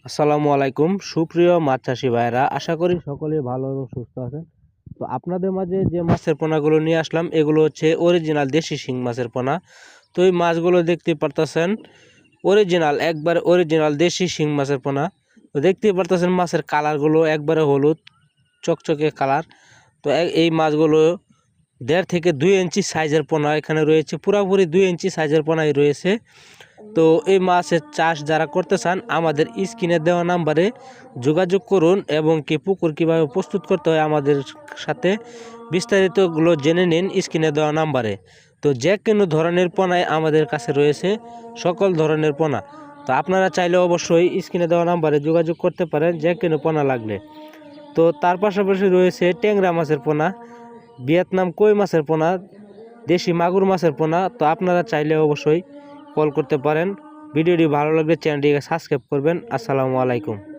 আসসালামু আলাইকুম সুপ্রিয় মাছ চাষি ভাইরা, আশা করি সকলেই ভালো এবং সুস্থ আছেন। তো আপনাদের মাঝে যে মাছের পোনাগুলো নিয়ে আসলাম এগুলো হচ্ছে অরিজিনাল দেশি শিং মাছের পোনা। তো এই মাছগুলো দেখতে পারতেছেন অরিজিনাল, একবারে অরিজিনাল দেশি শিং মাছের পোনা। তো দেখতে পারতেছেন মাছের কালারগুলো একবারে হলুদ চকচকে কালার। তো এই মাছগুলো 1.5 থেকে 2 ইঞ্চি সাইজের পোনা এখানে রয়েছে, পুরোপুরি 2 ইঞ্চি সাইজের পোনাই রয়েছে। তো এই মাছের চাষ যারা করতে চান আমাদের স্ক্রিনে দেওয়া নাম্বারে যোগাযোগ করুন এবং কি পুকুর কীভাবে প্রস্তুত করতে হয় আমাদের সাথে বিস্তারিতগুলো জেনে নিন স্ক্রিনে দেওয়া নাম্বারে। তো যে কোনো ধরনের পোনায় আমাদের কাছে রয়েছে, সকল ধরনের পোনা। তো আপনারা চাইলে অবশ্যই স্ক্রিনে দেওয়া নাম্বারে যোগাযোগ করতে পারেন যে কোনো পোনা লাগলে। তো তার পাশাপাশি রয়েছে ট্যাংরা মাছের পোনা, ভিয়েতনাম কই মাছের পোনা, দেশি মাগুর মাছের পোনা। তো আপনারা চাইলে অবশ্যই কল করতে পারেন। ভিডিওটি ভালো লাগলে চ্যানেলটিকে সাবস্ক্রাইব করবেন। আসসালামু আলাইকুম।